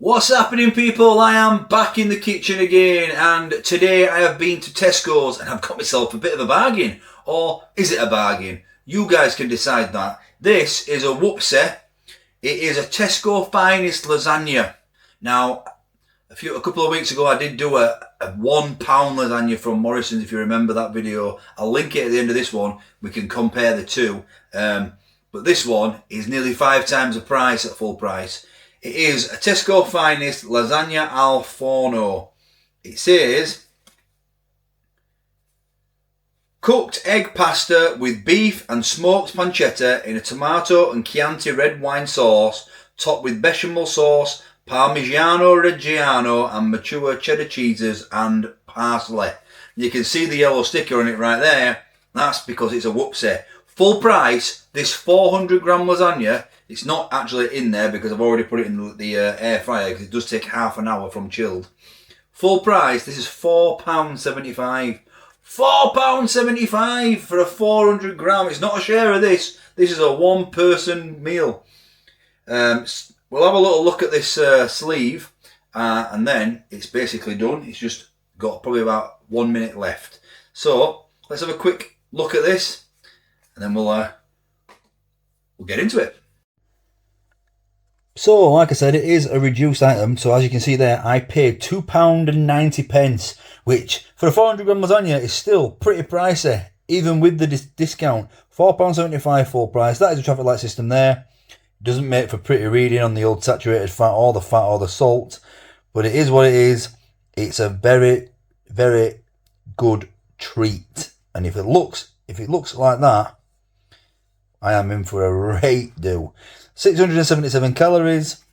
What's happening, people? I am back in the kitchen again, and today I have been to Tesco's and I've got myself a bit of a bargain. Or is it a bargain? You guys can decide that. This is a whoopsie. It is a Tesco Finest lasagna. Now, a couple of weeks ago I did do a £1 lasagna from Morrison's, if you remember that video. I'll link it at the end of this one. We can compare the two. But this one is nearly 5 times the price at full price. It is a Tesco Finest Lasagna al Forno. It says, cooked egg pasta with beef and smoked pancetta in a tomato and Chianti red wine sauce, topped with bechamel sauce, Parmigiano Reggiano and mature cheddar cheeses and parsley. You can see the yellow sticker on it right there. That's because it's a whoopsie. Full price, this 400 gram lasagna, it's not actually in there because I've already put it in the air fryer because it does take half an hour from chilled. Full price, this is £4.75. £4.75 for a 400 gram. It's not a share of this. This is a one person meal. We'll have a little look at this sleeve and then it's basically done. It's just got probably about 1 minute left. So let's have a quick look at this and then we'll get into it. So, like I said, it is a reduced item. So, as you can see there, I paid £2.90, which for a 400 gram lasagna is still pretty pricey, even with the discount. £4.75 full price. That is a traffic light system there. Doesn't make for pretty reading on the old saturated fat or the salt, but it is what it is. It's a very, very good treat. And if it looks like that, I am in for a great do. 677 calories.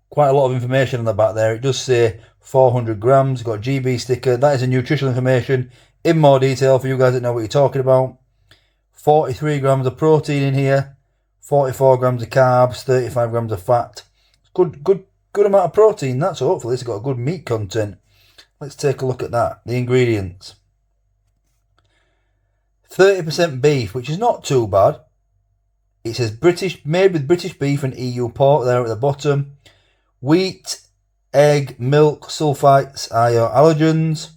Quite a lot of information on the back there. It does say 400 grams. Got a GB sticker. That is a nutritional information in more detail for you guys that know what you're talking about. 43 grams of protein in here. 44 grams of carbs. 35 grams of fat. Good amount of protein. That's hopefully it's got a good meat content. Let's take a look at that. The ingredients. 30% beef, which is not too bad. It says made with British beef and EU pork there at the bottom. Wheat, egg, milk, sulfites, allergens.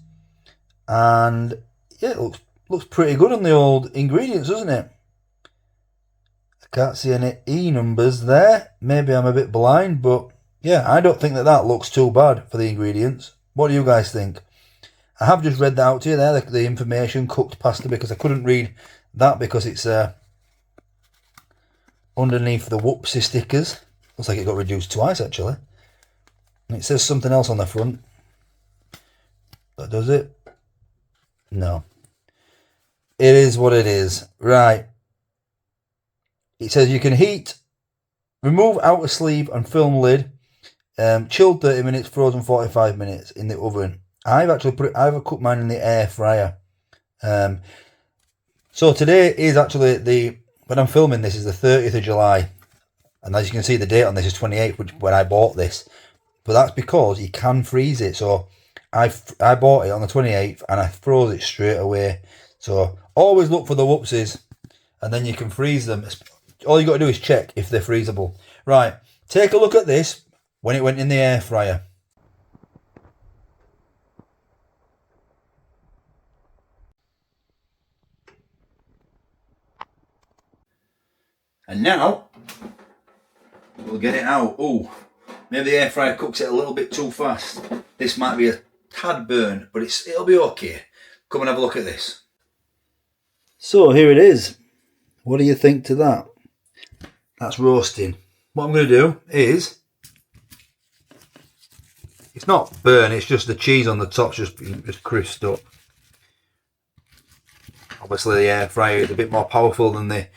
And yeah, it looks pretty good on the old ingredients, doesn't it? I can't see any E numbers there. Maybe I'm a bit blind, but yeah, I don't think that looks too bad for the ingredients. What do you guys think? I have just read that out to you there, the information, cooked pasta, because I couldn't read that because it's underneath the whoopsie stickers. Looks like it got reduced twice actually. And it says something else on the front. That does it? No. It is what it is. Right. It says you can heat, remove outer sleeve and film lid, chilled 30 minutes, frozen 45 minutes in the oven. I've cooked mine in the air fryer. So today is actually when I'm filming this is the 30th of July. And as you can see, the date on this is 28th, which when I bought this. But that's because you can freeze it. So I bought it on the 28th and I froze it straight away. So always look for the whoopsies and then you can freeze them. All you got to do is check if they're freezable. Right, take a look at this when it went in the air fryer. And now, we'll get it out. Oh, maybe the air fryer cooks it a little bit too fast. This might be a tad burn, but it'll be okay. Come and have a look at this. So here it is. What do you think to that? That's roasting. What I'm going to do is, it's not burn, it's just the cheese on the top's just crisped up. Obviously the air fryer is a bit more powerful than the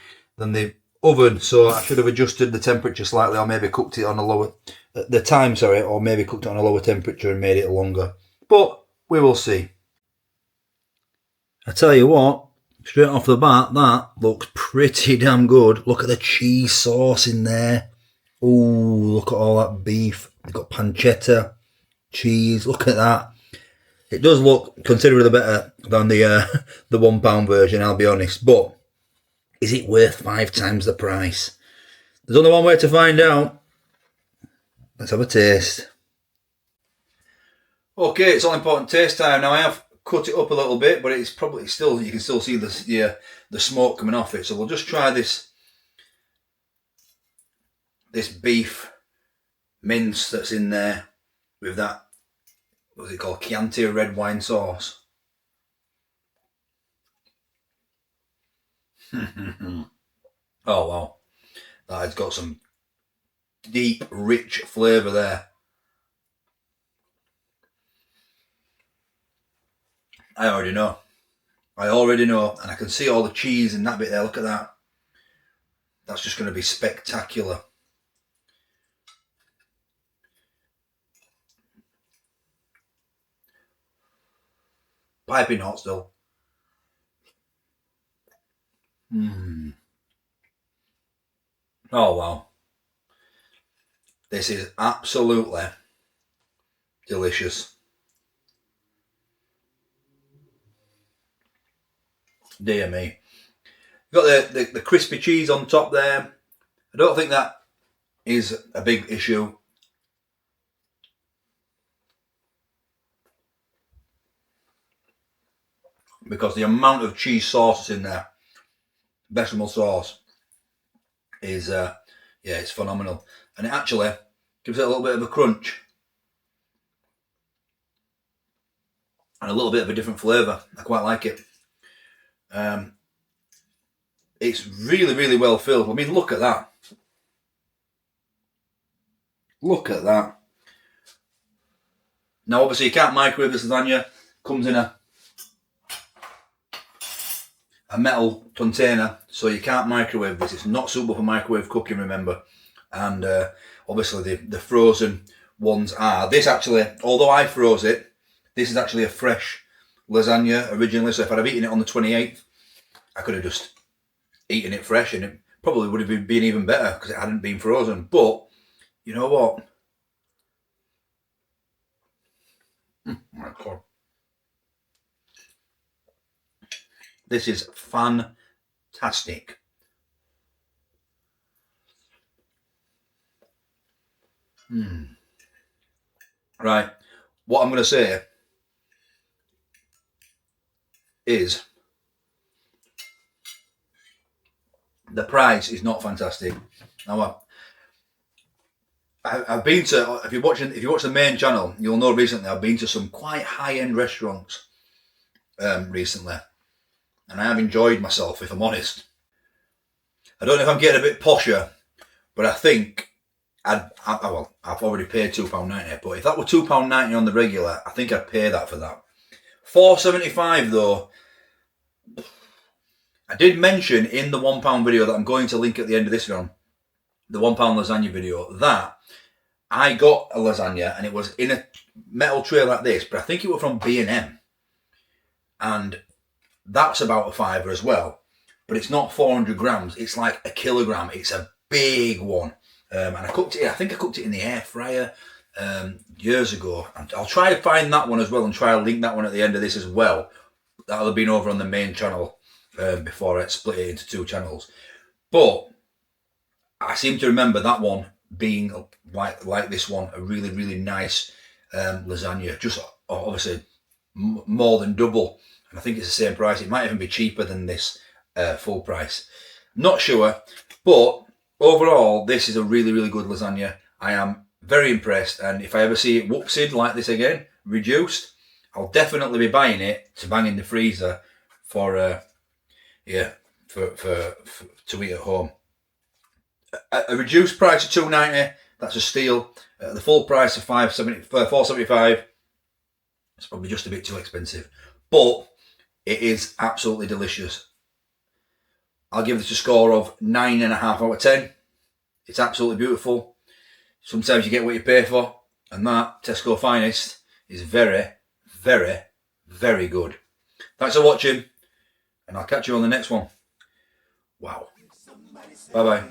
oven, so I should have adjusted the temperature slightly, or maybe cooked it on a lower or maybe cooked it on a lower temperature and made it longer. But we will see. I tell you what, straight off the bat, that looks pretty damn good. Look at the cheese sauce in there. Oh, look at all that beef. They've got pancetta, cheese. Look at that. It does look considerably better than the £1 version, I'll be honest. But is it worth 5 times the price? There's only one way to find out. Let's have a taste. Okay, it's all important taste time. Now I have cut it up a little bit, but it's probably still, you can still see the smoke coming off it. So we'll just try this beef mince that's in there with that, what's it called, Chianti red wine sauce. Oh wow, that has got some deep, rich flavour there. I already know, and I can see all the cheese in that bit there. Look at that. That's just going to be spectacular. Piping hot still. Oh wow. This is absolutely delicious. Dear me. You've got the crispy cheese on top there. I don't think that is a big issue. Because the amount of cheese sauce in there, bechamel sauce, is yeah, it's phenomenal. And it actually gives it a little bit of a crunch. And a little bit of a different flavour. I quite like it. It's really, really well filled. I mean, look at that. Look at that. Now, obviously, you can't microwave this lasagna. Comes in a metal container, so you can't microwave this. It's not suitable for microwave cooking, remember. And obviously, the frozen ones are. This actually, although I froze it, this is actually a fresh lasagna originally. So if I'd have eaten it on the 28th, I could have just eaten it fresh, and it probably would have been even better because it hadn't been frozen. But you know what? My God. This is fantastic. Right. What I'm going to say is the price is not fantastic. Now, I've been to, if you watch the main channel, you'll know recently I've been to some quite high-end restaurants recently, and I have enjoyed myself, if I'm honest. I don't know if I'm getting a bit posher, but I think I've already paid £2.90, but if that were £2.90 on the regular, I think I'd pay that for that. £4.75 though. I did mention in the £1 video that I'm going to link at the end of this film, the £1 lasagna video, that I got a lasagna and it was in a metal tray like this, but I think it was from B&M, and that's about a £5 as well, but it's not 400 grams, it's like a kilogram. It's a big one, and I think I cooked it in the air fryer years ago, and I'll try to find that one as well and try to link that one at the end of this as well. That'll have been over on the main channel before I split it into two channels, but I seem to remember that one being like this one, a really, really nice lasagna, just obviously more than double, and I think it's the same price. It might even be cheaper than this full price, not sure, but overall this is a really, really good lasagna. I am very impressed, and if I ever see it whoopsied like this again, reduced, I'll definitely be buying it to bang in the freezer for to eat at home. A reduced price of £2.90, that's a steal. The full price of £4.75, it's probably just a bit too expensive, but it is absolutely delicious. I'll give this a score of 9.5 out of 10. It's absolutely beautiful. Sometimes you get what you pay for, and that Tesco Finest is very, very, very good. Thanks for watching, and I'll catch you on the next one. Wow. Bye-bye.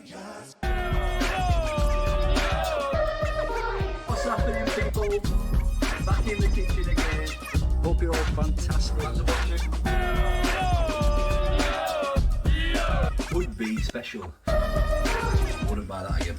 What's happening, people? Back in the kitchen again. Hope you're all fantastic. Thanks for watching. Would be special. Wouldn't buy that again.